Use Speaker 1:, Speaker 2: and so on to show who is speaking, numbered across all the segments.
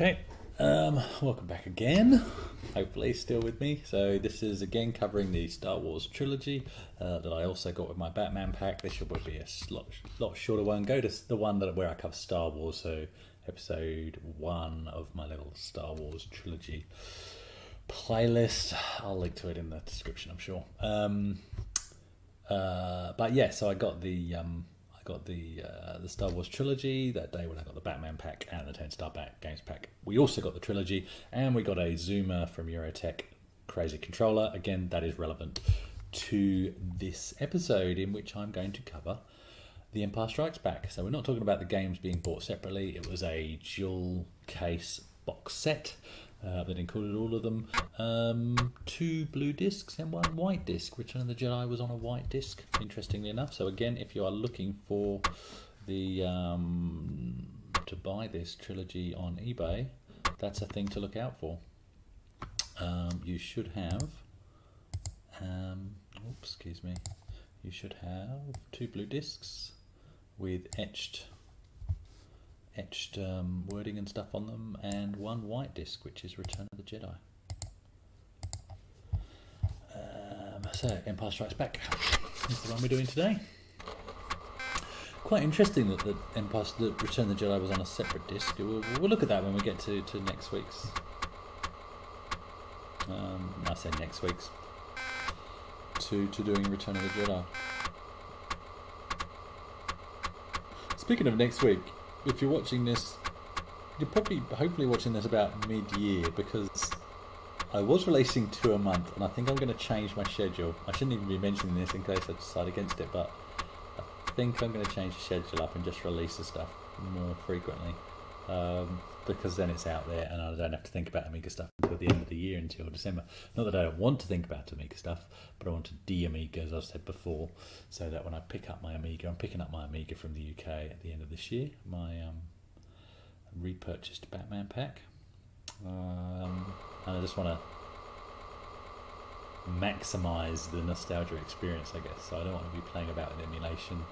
Speaker 1: Okay, welcome back again. Hopefully still with me. So this is again covering the Star Wars trilogy that I also got with my Batman pack. This should be a lot shorter one. Go to the one where I cover Star Wars, so episode 1 of my little Star Wars trilogy playlist. I'll link to it in the description, I'm sure. But yeah, so I got the Star Wars trilogy that day when I got the Batman pack and the 10-star games pack. We also got the trilogy, and we got a Zoomer from Eurotech Crazy Controller. Again, that is relevant to this episode, in which I'm going to cover The Empire Strikes Back. So we're not talking about the games being bought separately. It was a dual case box set that included all of them. 2 blue discs and 1 white disc. Return of the Jedi was on a white disc, interestingly enough. So again, if you are looking for the to buy this trilogy on eBay, that's a thing to look out for. You should have you should have 2 blue discs with etched wording and stuff on them, and 1 white disc, which is Return of the Jedi. So Empire Strikes Back is the one we're doing today. Quite interesting that the Return of the Jedi was on a separate disc. We'll look at that when we get to next week's. I say next week's. To doing Return of the Jedi. Speaking of next week, if you're watching this, you're hopefully watching this about mid-year, because I was releasing 2 a month, and I think I'm going to change my schedule. I shouldn't even be mentioning this in case I decide against it, but I think I'm going to change the schedule up and just release the stuff more frequently, because then it's out there and I don't have to think about Amiga stuff until the end of the year, until December. Not that I don't want to think about Amiga stuff, but I want to de-Amiga, as I've said before, so that when I pick up my Amiga, I'm picking up my Amiga from the UK at the end of this year, my repurchased Batman pack. And I just want to maximise the nostalgia experience, I guess, so I don't want to be playing about with emulation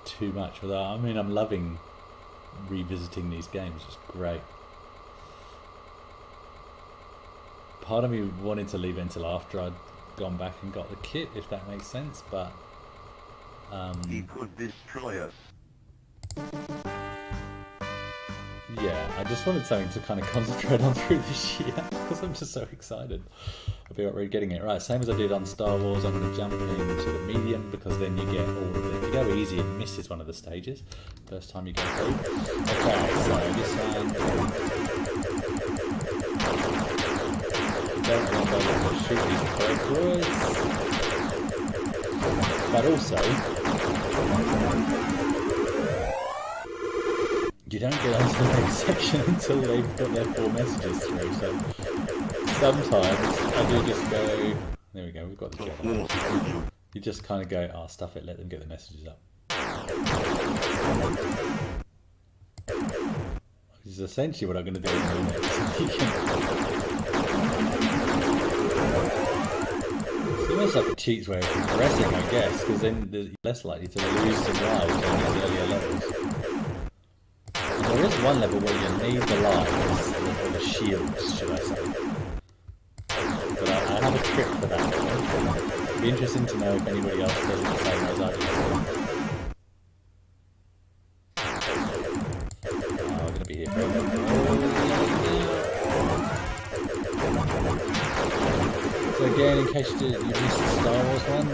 Speaker 1: too much. Although, I mean, I'm loving revisiting these games. It's great. Part of me wanted to leave it until after I'd gone back and got the kit, if that makes sense, but
Speaker 2: he could destroy us.
Speaker 1: Yeah, I just wanted something to kind of concentrate on through this year, because I'm just so excited about really getting it right. Same as I did on Star Wars, I'm going to jump into the medium, because then you get all of it. If you go easy, it misses one of the stages first time you go through. Okay, so this one, don't remember to shoot these droids, but also you don't get onto the next section until they've got their 4 messages through. So sometimes I do just go, there we go, we've got the Jedi. You just kind of go, oh, stuff it, let them get the messages up. Which is essentially what I'm going to do in the next weekend. It's almost like a cheat's way of progressing, I guess, because then you're less likely to lose some lives on these earlier levels. There is one level where you need the lives, or the shields, should I say. But I have a trick for that. It'd be interesting to know if anybody else does it the same as I do. We're going to be here forever. So again, in case you missed the Star Wars one,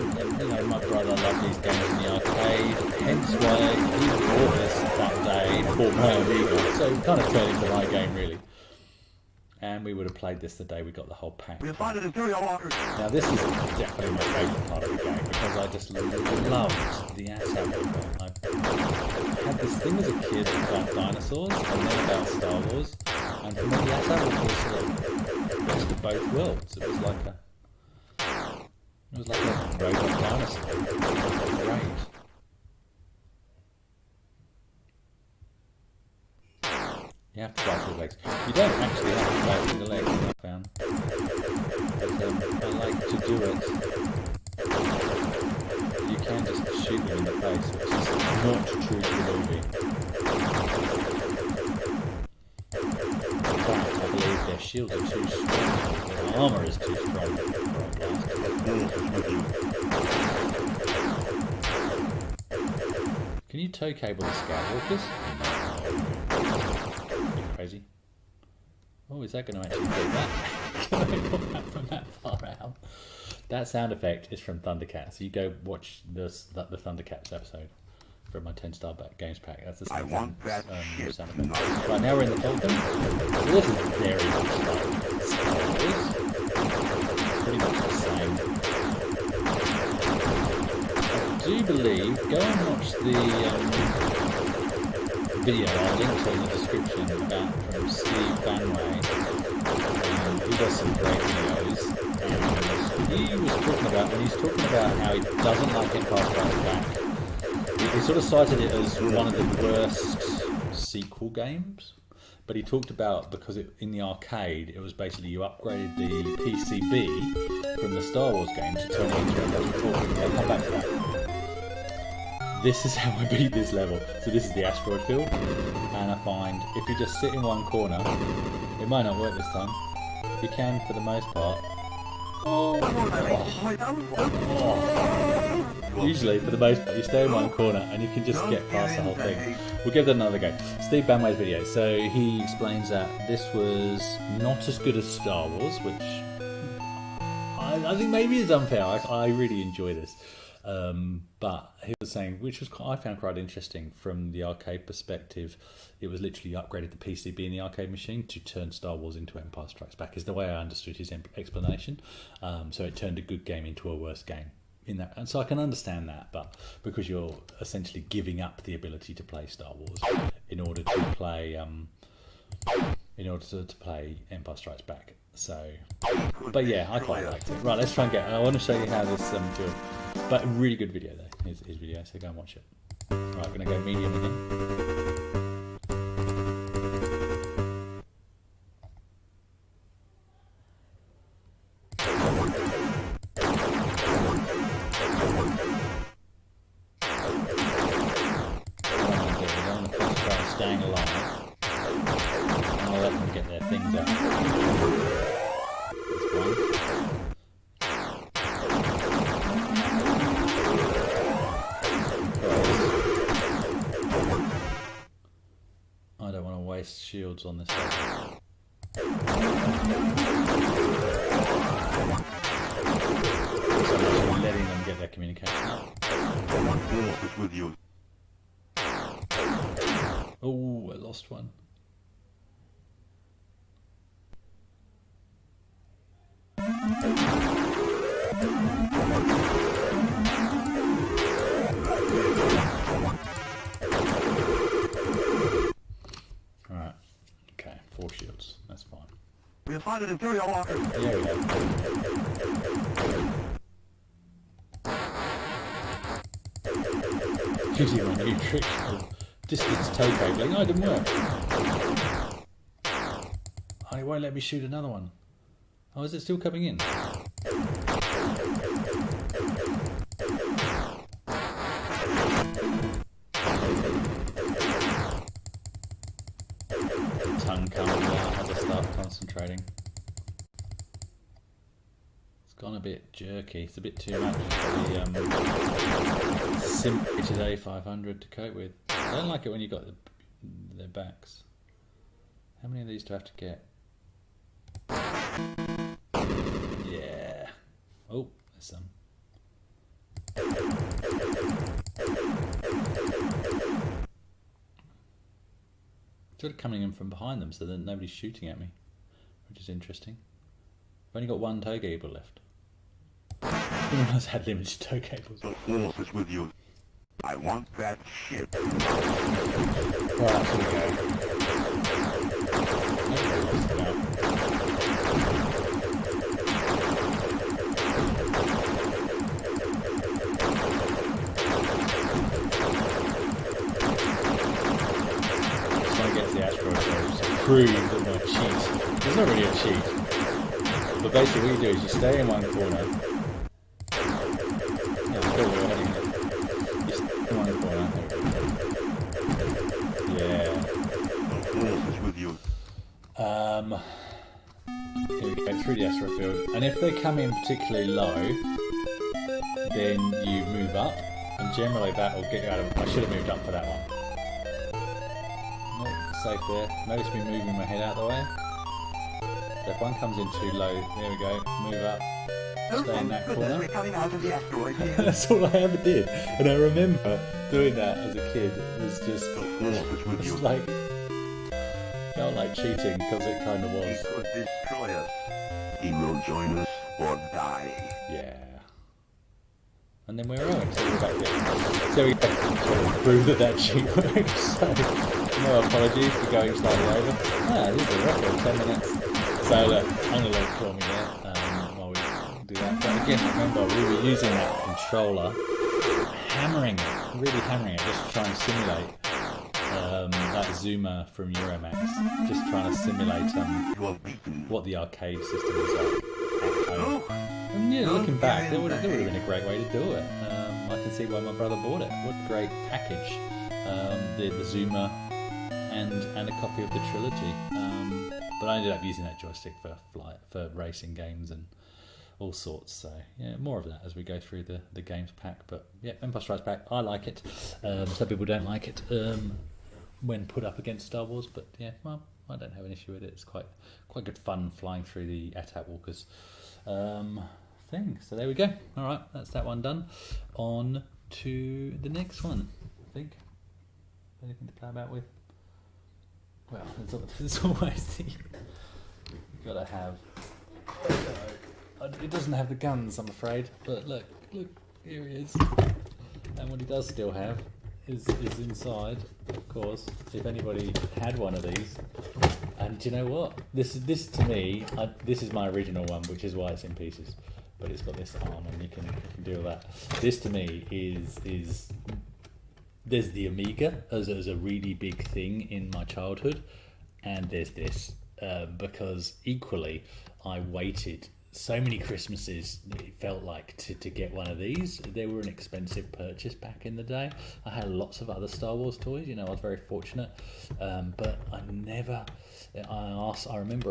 Speaker 1: my brother loved these games in the arcade, hence why he bought this that day for my Amiga, so it kind of turned into my game, really. And we would have played this the day we got the whole pack.
Speaker 2: We'll find it in Imperial Walkers.
Speaker 1: Now this is definitely my favourite part of the game, because I just loved the ASAP. I had this thing as a kid about dinosaurs, and then about Star Wars, and for me the ASAP was sort of the best of both worlds. It was like a robot dinosaur. It was great. You have to fly through the legs. You don't actually have to fly through the legs, I found. But I like to do it. You can just shoot them in the face, which is not true to the movie. their shields are too strong. Their armor is too strong for a blast. Can you tow cable the Scoutwalkers? No. Crazy. Oh, is that going to actually do that? Can I got that from that far out? That sound effect is from Thundercats. You go watch the Thundercats episode from my 10-star games pack. That's the same sound effect. Right, now we're in the Falcon. So this is very much like Star Wars. Pretty much the same. I do believe, go and watch the video I'll link to in the description about from Steve Banway. He does some great videos. He was talking about, when he's talking about how he doesn't like Empire Strikes Back, he sort of cited it as one of the worst sequel games. But he talked about, because in the arcade, it was basically you upgraded the PCB from the Star Wars game to turn it into a level 4. I'll come back to that. This is how I beat this level. So this is the asteroid field, and I find if you just sit in one corner, it might not work this time. You can for the most part. Usually, for the most part, you stay in one corner and you can just get past the whole thing. We'll give that another go. Steve Banway's video. So he explains that this was not as good as Star Wars, which I think maybe is unfair. I really enjoy this. But he was saying, which was I found quite interesting from the arcade perspective, it was literally upgraded the PCB in the arcade machine to turn Star Wars into Empire Strikes Back, is the way I understood his explanation. So it turned a good game into a worse game in that, and so I can understand that, but because you're essentially giving up the ability to play Star Wars in order to play Empire Strikes Back. So, but yeah, I quite liked it. Right, let's try and I want to show you how this feels. But a really good video though, his video, so go and watch it. Right, I'm going to go medium again. I'm going to concentrate on staying alive. And I'll let them get their things out. That's one. I don't want to waste shields on this side. So I'm letting them get their communication up. Oh, I lost one. Alright, okay, 4 shields, that's fine.
Speaker 2: We have found an Imperial walker.
Speaker 1: There we go. Using my new trick of distance tow cabling. Oh, it didn't work. Oh, it won't let me shoot another one. Oh, is it still coming in? The tongue comes out as I start concentrating. It's gone a bit jerky. It's a bit too much for the simulated A500 to cope with. I don't like it when you got their backs. How many of these do I have to get? Yeah. Oh, there's some. Sort of coming in from behind them so that nobody's shooting at me, which is interesting. I've only got one tow cable left. I didn't realise I had limited tow cables.
Speaker 2: The Force is with you. I want that ship.
Speaker 1: Right, here we go. Prove that they're cheat. It's not really a cheat. But basically what you do is you stay in one corner. No, still we're heading there. You stay in one corner. Yeah.
Speaker 2: The Force is with you.
Speaker 1: Here we go, through the asteroid field. And if they come in particularly low, then you move up. And generally that will get you out of... I should have moved up for that one. Nope, safe there. Notice me moving my head out of the way. So if one comes in too low, there we go, move up. Stay in that corner.
Speaker 2: We're coming out of the asteroid field.
Speaker 1: That's all I ever did. And I remember doing that as a kid. It was just... It's like... Felt like cheating, because it kind of
Speaker 2: He
Speaker 1: was.
Speaker 2: could destroy us. He will join us or die.
Speaker 1: Yeah. And then we're on. So we're back there. So we prove that cheat works. So, no apologies for going slightly over. Ah, this is a record, 10 minutes. So look, I'm going to let it call me there while we do that. But again, remember, we were using that controller, really hammering it, just to try and simulate that Zuma from Euromax. Just trying to simulate what the arcade system was like at home. And yeah, looking back, that would have been a great way to do it. I can see why my brother bought it. What a great package. The Zuma and a copy of the trilogy. But I ended up using that joystick for racing games and all sorts. So yeah, more of that as we go through the games pack. But yeah, Empire Strikes Back, I like it. Some people don't like it when put up against Star Wars, but yeah, well, I don't have an issue with it. It's quite good fun flying through the AT-AT walkers thing. So there we go. All right, that's that one done. On to the next one. I think anything to play about with. Well, there's always the you gotta have. It doesn't have the guns, I'm afraid. But look, here he is. And what he does still have is inside, of course. If anybody had one of these, and do you know what? This to me, this is my original one, which is why it's in pieces. But it's got this arm, and you can do all that. This to me is there's the Amiga as a really big thing in my childhood, and there's this because equally I waited so many Christmases, it felt like, to get one of these. They were an expensive purchase back in the day. I had lots of other Star Wars toys, I was very fortunate, but I remember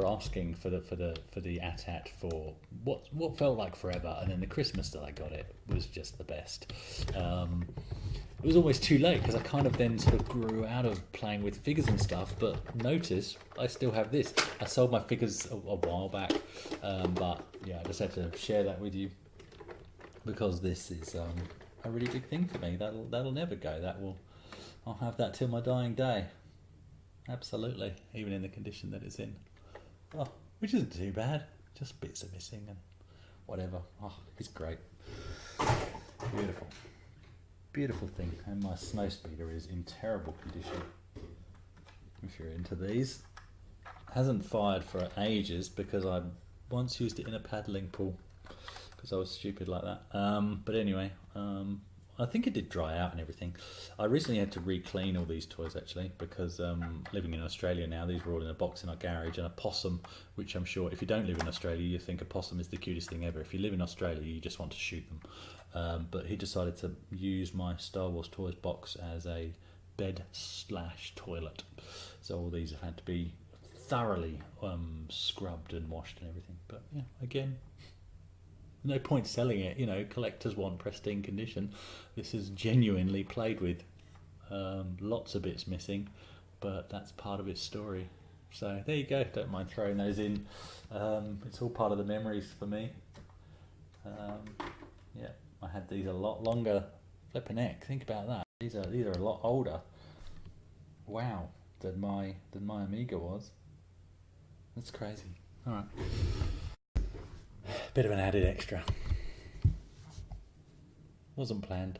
Speaker 1: asking for the AT-AT for what felt like forever, and then the Christmas that I got it was just the best. It was almost too late because I kind of then sort of grew out of playing with figures and stuff, but notice I still have this. I sold my figures a while back, but yeah, I just had to share that with you because this is a really big thing for me. That'll never go. I'll have that till my dying day. Absolutely, even in the condition that it's in. Oh, which isn't too bad. Just bits are missing and whatever. Oh, it's great. Beautiful thing. And my snow speeder is in terrible condition. If you're into these. Hasn't fired for ages because I once used it in a paddling pool because I was stupid like that. But anyway, I think it did dry out and everything. I recently had to re-clean all these toys actually because living in Australia now, these were all in a box in our garage, and a possum, which I'm sure if you don't live in Australia you think a possum is the cutest thing ever. If you live in Australia you just want to shoot them. But he decided to use my Star Wars toys box as a bed/toilet. So all these have had to be thoroughly scrubbed and washed and everything. But yeah, again, no point selling it, collectors want pristine condition. This is genuinely played with. Lots of bits missing, but that's part of its story. So there you go, don't mind throwing those in. It's all part of the memories for me. Yeah, I had these a lot longer. Flipping heck, think about that. These are a lot older. Wow, than my Amiga was. That's crazy. Alright. Bit of an added extra. Wasn't planned.